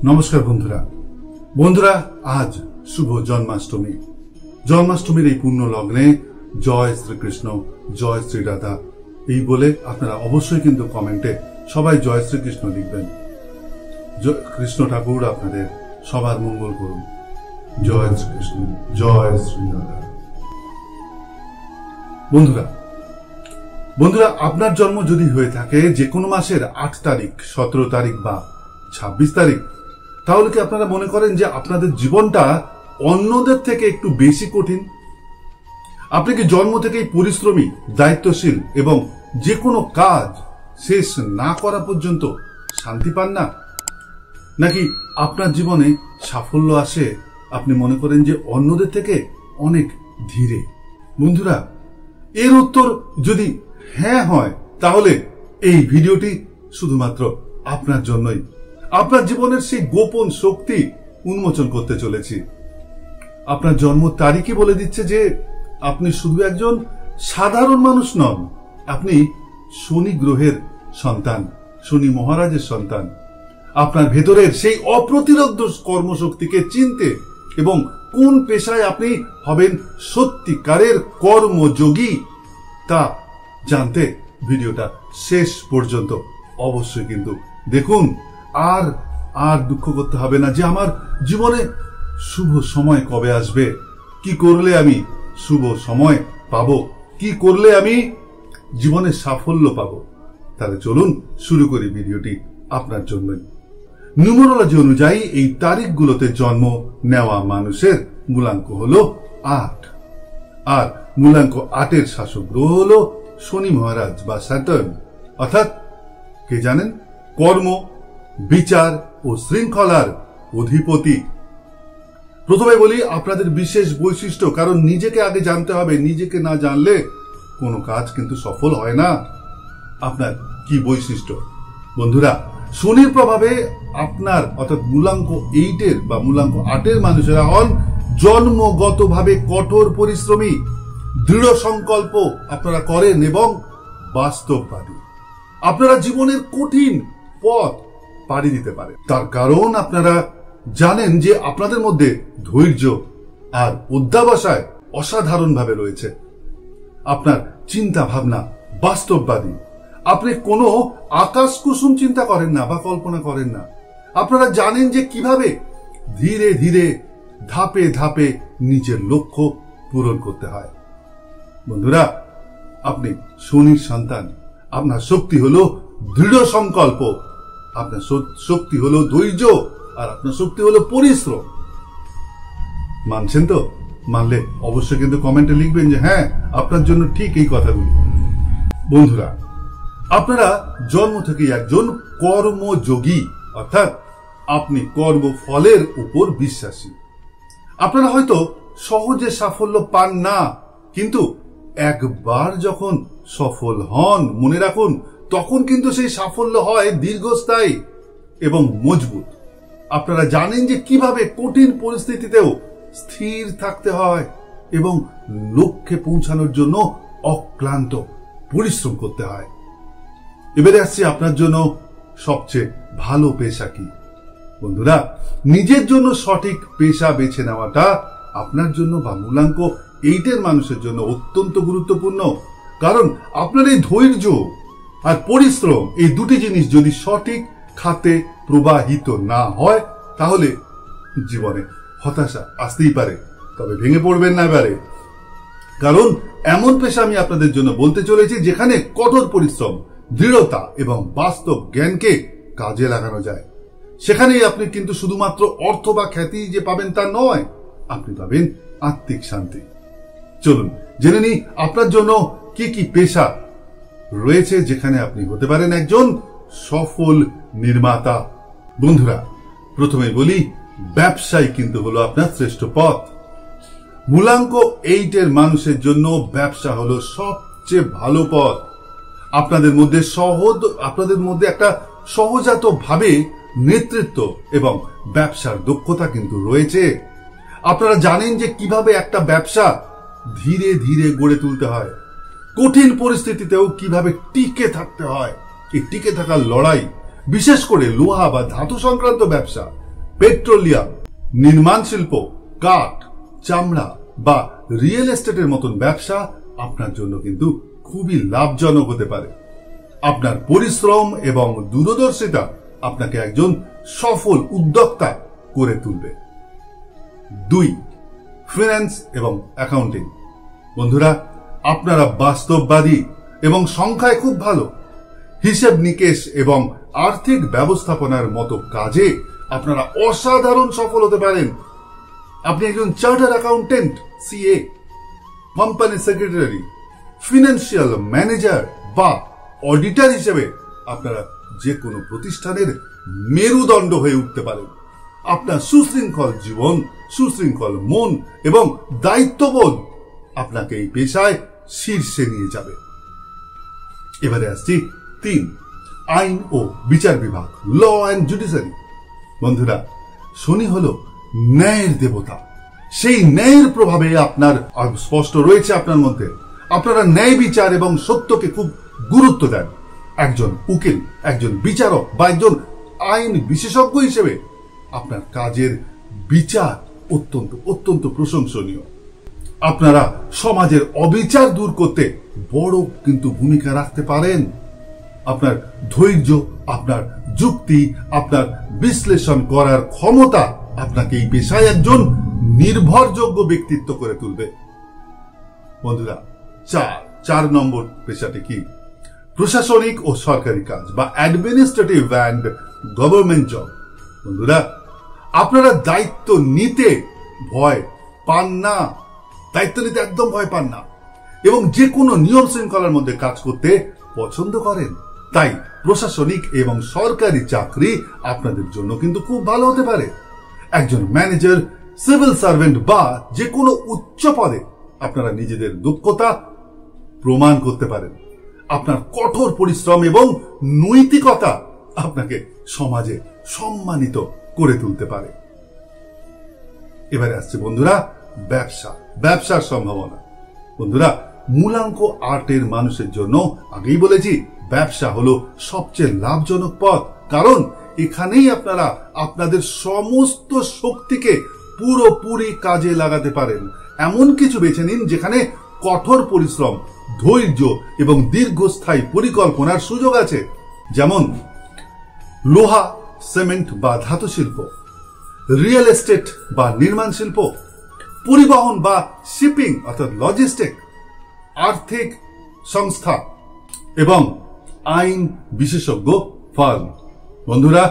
নমস্কার বন্ধুরা আজ শুভ জন্মাষ্টমী। জন্মাষ্টমীর এই পূর্ণ লগ্নে জয় শ্রীকৃষ্ণ, জয় শ্রী রাধা এই বলে আপনারা অবশ্যই কিন্তু কমেন্টে সবাই জয় শ্রীকৃষ্ণ লিখবেন। কৃষ্ণ ঠাকুর আপনাদের সবার মঙ্গল করুন। জয় শ্রীকৃষ্ণ, জয় শ্রী রাধা। বন্ধুরা আপনার জন্ম যদি হয়ে থাকে যে কোনো মাসের 8 তারিখ, 17 তারিখ বা 26 তারিখ, তাহলে কি আপনারা মনে করেন যে আপনাদের জীবনটা অন্যদের থেকে একটু বেশি কঠিন? আপনি কি জন্ম থেকেই পরিশ্রমী, দায়িত্বশীল এবং যে কোনো কাজ শেষ না করা পর্যন্ত শান্তি পান না? নাকি আপনার জীবনে সাফল্য আসে আপনি মনে করেন যে অন্যদের থেকে অনেক ধীরে? বন্ধুরা, এর উত্তর যদি হ্যাঁ হয় তাহলে এই ভিডিওটি শুধুমাত্র আপনার জন্যই। আপনার জীবনের সেই গোপন শক্তি উন্মোচন করতে চলেছি। আপনার জন্ম তারিখই বলে দিচ্ছে যে আপনি শুধু একজন সাধারণ মানুষ নন, আপনি শনি গ্রহের সন্তান, শনি মহারাজের সন্তান। আপনার ভেতরের সেই অপ্রতিরোধ্য কর্মশক্তিকে চিনতে এবং কোন পেশায় আপনি হবেন সত্যিকারের কর্মযোগী তা জানতে ভিডিওটা শেষ পর্যন্ত অবশ্যই কিন্তু দেখুন। আর দুঃখ করতে হবে না যে আমার জীবনে শুভ সময় কবে আসবে, কি করলে আমি শুভ সময় পাবো, কি করলে আমি জীবনে সাফল্য পাবো। তাহলে চলুন শুরু করি ভিডিওটি আপনার জন্য। নিউমারোলজি অনুযায়ী এই তারিখগুলোতে জন্ম নেওয়া মানুষের মূলাঙ্ক হলো 8, আর মূলাঙ্ক 8-এর শাসক গ্রহ হলো শনি মহারাজ বা স্যাটার্ন, অর্থাৎ কে জানেন? কর্ম, বিচার ও শৃঙ্খলার অধিপতি। প্রথমে বলি আপনাদের বিশেষ বৈশিষ্ট্য, কারণ নিজেকে আগে জানতে হবে। নিজেকে না জানলে কোনো কাজ কিন্তু সফল হয় না। আপনার কি বৈশিষ্ট্য? বন্ধুরা, শনির প্রভাবে আপনার অর্থাৎ মূলাঙ্ক 8-এর বা মূলাঙ্ক 8-এর মানুষেরা হন জন্মগতভাবে কঠোর পরিশ্রমী, দৃঢ় সংকল্প আপনারা করেন এবং বাস্তববাদী। আপনারা জীবনের কঠিন পথ পাড়ি দিতে পারে। তার কারণ আপনারা জানেন যে আপনাদের মধ্যে ধৈর্য আর অধ্যাবসায় অসাধারণভাবে রয়েছে। আপনার চিন্তা ভাবনা বাস্তববাদী। আপনি কোনো আকাশ কুসুম চিন্তা করেন না বা কল্পনা করেন না। আপনারা জানেন যে কিভাবে ধীরে ধীরে ধাপে ধাপে নিজের লক্ষ্য পূরণ করতে হয়। বন্ধুরা, আপনি শনির সন্তান। আপনার শক্তি হলো দৃঢ় সংকল্প, আপনার শক্তি হলো ধৈর্য, আর আপনার শক্তি হলো পরিশ্রম। মানছেন তো? মানলে অবশ্যই কিন্তু কমেন্টে লিখবেন যে হ্যাঁ, আপনার জন্য ঠিক এই কথাগুলো। বন্ধুরা, আপনারা জন্ম থেকে একজন কর্মযোগী, অর্থাৎ আপনি কর্মফলের উপর বিশ্বাসী। আপনারা হয়তো সহজে সাফল্য পান না, কিন্তু একবার যখন সফল হন মনে রাখুন তখন কিন্তু সেই সাফল্য হয় দীর্ঘস্থায়ী এবং মজবুত। আপনারা জানেন যে কিভাবে কঠিন পরিস্থিতিতেও স্থির থাকতে হয় এবং লক্ষ্যে পৌঁছানোর জন্য অক্লান্ত পরিশ্রম করতে হয়। এবারে আসছি আপনার জন্য সবচেয়ে ভালো পেশা কি। বন্ধুরা, নিজের জন্য সঠিক পেশা বেছে নেওয়াটা আপনার জন্য বা মূলাঙ্ক 8-এর মানুষের জন্য অত্যন্ত গুরুত্বপূর্ণ। কারণ আপনার এই ধৈর্য আর পরিশ্রম, এই দুটি জিনিস যদি সঠিক খাতে প্রবাহিত না হয় তাহলে জীবনে হতাশা আসতেই পারে। তবে ভেঙে পড়বেন না এবারে, কারণ এমন পেশা আমি আপনাদের জন্য বলতে চলেছি যেখানে কঠোর পরিশ্রম, দৃঢ়তা এবং বাস্তব জ্ঞানকে কাজে লাগানো যায়। সেখানেই আপনি কিন্তু শুধুমাত্র অর্থ বা খ্যাতি যে পাবেন তা নয়, আপনি পাবেন আত্মিক শান্তি। চলুন জেনে নিই আপনার জন্য কি কি পেশা রয়েছে যেখানে আপনি হতে পারেন একজন সফল নির্মাতা। বন্ধুরা, প্রথমে বলি ব্যবসায় কিন্তু হলো আপনার শ্রেষ্ঠ পথ। মূলাঙ্ক 8-এর মানুষের জন্য ব্যবসা হলো সবচেয়ে ভালো পথ। আপনাদের মধ্যে একটা সহজাত ভাবে নেতৃত্ব এবং ব্যবসার দক্ষতা কিন্তু রয়েছে। আপনারা জানেন যে কিভাবে একটা ব্যবসা ধীরে ধীরে গড়ে তুলতে হয়, কঠিন পরিস্থিতিতেও কিভাবে টিকে থাকতে হয়। এই টিকে থাকার লড়াই, বিশেষ করে লোহা বা ধাতু সংক্রান্ত ব্যবসা, পেট্রোলিয়াম, নির্মাণ শিল্প, কাঠ, চামড়া বা রিয়েল এস্টেটের মতন ব্যবসা আপনার জন্য কিন্তু খুবই লাভজনক হতে পারে। আপনার পরিশ্রম এবং দূরদর্শিতা আপনাকে একজন সফল উদ্যোক্তা করে তুলবে। 2. ফিন্যান্স এবং অ্যাকাউন্টিং। বন্ধুরা, আপনারা বাস্তববাদী এবং সংখ্যায় খুব ভালো। হিসেব নিকেশ এবং আর্থিক ব্যবস্থাপনার মতো কাজে আপনারা অসাধারণ সফল হতে পারেন। আপনি একজন chartered accountant, CA, company secretary, financial manager বা অডিটর হিসেবে আপনারা যে কোনো প্রতিষ্ঠানের মেরুদণ্ড হয়ে উঠতে পারেন। আপনার সুশৃঙ্খল জীবন, সুশৃঙ্খল মন এবং দায়িত্ববোধ আপনাকে এই পেশায় শীর্ষে নিয়ে যাবে। এবারে আসছি 3. আইন ও বিচার বিভাগ, ল অ্যান্ড জুডিশিয়ারি। বন্ধুরা, শনি হলো ন্যায়ের দেবতা। সেই ন্যায়ের প্রভাবে আপনার স্পষ্ট রয়েছে আপনার মধ্যে। আপনারা ন্যায় বিচার এবং সত্যকে খুব গুরুত্ব দেন। একজন উকিল, একজন বিচারক বা একজন আইন বিশেষজ্ঞ হিসেবে আপনার কাজের বিচার অত্যন্ত অত্যন্ত প্রশংসনীয়। আপনারা সমাজের অবিচার দূর করতে বড় কিন্তু ভূমিকা রাখতে পারেন। আপনার ধৈর্য, আপনার যুক্তি, আপনার বিশ্লেষণ করার ক্ষমতা আপনাকে এই পেশায় একজন নির্ভরযোগ্য ব্যক্তিত্ব করে তুলবে। বন্ধুরা, 4 নম্বর পেশাটি কি? প্রশাসনিক ও সরকারি কাজ বা অ্যাডমিনিস্ট্রেটিভ অ্যান্ড গভর্নমেন্ট জব। বন্ধুরা, আপনারা দায়িত্ব নিতে ভয় পান না, দায়িত্ব নিতে একদম ভয় পান না এবং যে কোনো নিয়ম শৃঙ্খলার মধ্যে কাজ করতে পছন্দ করেন। তাই প্রশাসনিক এবং সরকারি চাকরি আপনাদের জন্য কিন্তু খুব ভালো হতে পারে। একজন ম্যানেজার, সিভিল সার্ভেন্ট বা যে কোনো উচ্চ পদে আপনারা নিজেদের দক্ষতা প্রমাণ করতে পারেন। আপনার কঠোর পরিশ্রম এবং নৈতিকতা আপনাকে সমাজে সম্মানিত করে তুলতে পারে। এবারে আসছে বন্ধুরা ব্যবসার সম্ভাবনা। বন্ধুরা, মূলাঙ্ক আর্টের মানুষের জন্য আগেই বলেছি ব্যবসা হলো সবচেয়ে লাভজনক পথ, কারণ এখানেই আপনারা আপনাদের সমস্ত শক্তিকে পুরোপুরি কাজে লাগাতে পারেন। এমন কিছু বেছে নিন যেখানে কঠোর পরিশ্রম, ধৈর্য এবং দীর্ঘস্থায়ী পরিকল্পনার সুযোগ আছে, যেমন লোহা, সিমেন্ট বা ধাতু শিল্প, রিয়েল এস্টেট বা নির্মাণ শিল্প, পরিবহন বা শিপিং অর্থাৎ লজিস্টিক, আর্থিক সংস্থা এবং আইন বিশেষজ্ঞ ফার্ম। বন্ধুরা,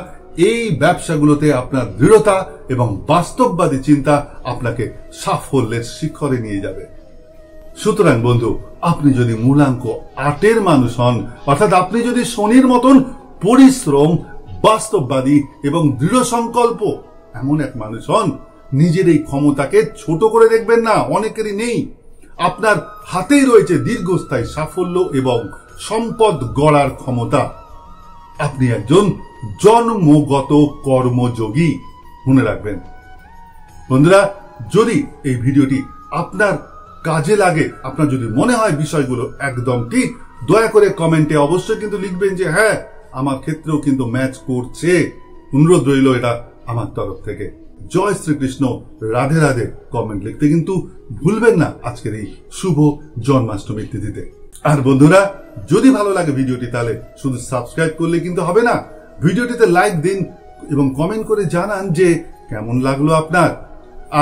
এই ব্যবসাগুলোতে আপনার দৃঢ়তা এবং বাস্তববাদী চিন্তা আপনাকে সাফল্যের শিখরে নিয়ে যাবে। সুতরাং বন্ধু, আপনি যদি মূলাঙ্ক আটের মানুষ হন, অর্থাৎ আপনি যদি শনির মতন পরিশ্রম, বাস্তববাদী এবং দৃঢ় সংকল্প এমন এক মানুষ হন, নিজের এই ক্ষমতাকে ছোট করে দেখবেন না, অনেকেরই নেই। আপনার হাতেই রয়েছে দীর্ঘস্থায়ী সাফল্য এবং সম্পদ গড়ার ক্ষমতা। আপনি একজন জন্মগত কর্মযোগী, মনে রাখবেন। বন্ধুরা, যদি এই ভিডিওটি আপনার কাজে লাগে, আপনার যদি মনে হয় বিষয়গুলো একদম ঠিক, দয়া করে কমেন্টে অবশ্যই কিন্তু লিখবেন যে হ্যাঁ, আমার ক্ষেত্রেও কিন্তু ম্যাচ করছে। অনুরোধ রইল এটা আমার তরফ থেকে। জয় শ্রীকৃষ্ণ, রাধে রাধে কমেন্ট লিখতে কিন্তু ভুলবেন না আজকের এই শুভ জন্মাষ্টমীর তিথিতে। আর বন্ধুরা, যদি ভালো লাগে ভিডিওটি, তাহলে শুধু সাবস্ক্রাইব করলে কিন্তু হবে না, ভিডিওটিতে লাইক দিন এবং কমেন্ট করে জানান যে কেমন লাগলো আপনার।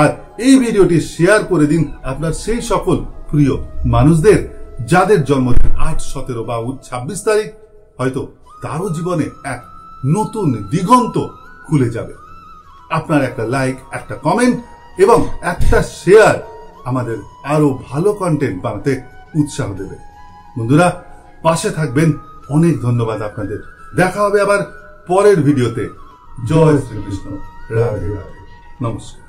আর এই ভিডিওটি শেয়ার করে দিন আপনার সেই সকল প্রিয় মানুষদের যাদের জন্মদিন 8, 17 বা 26 তারিখ। হয়তো তারও জীবনে এক নতুন দিগন্ত খুলে যাবে। আপনার একটা লাইক, একটা কমেন্ট এবং একটা শেয়ার আমাদের আরো ভালো কন্টেন্ট বানাতে উৎসাহ দেবে। বন্ধুরা, পাশে থাকবেন। অনেক ধন্যবাদ আপনাদের। দেখা হবে আবার পরের ভিডিওতে। জয় শ্রীকৃষ্ণ, রাধে রাধে, নমস্কার।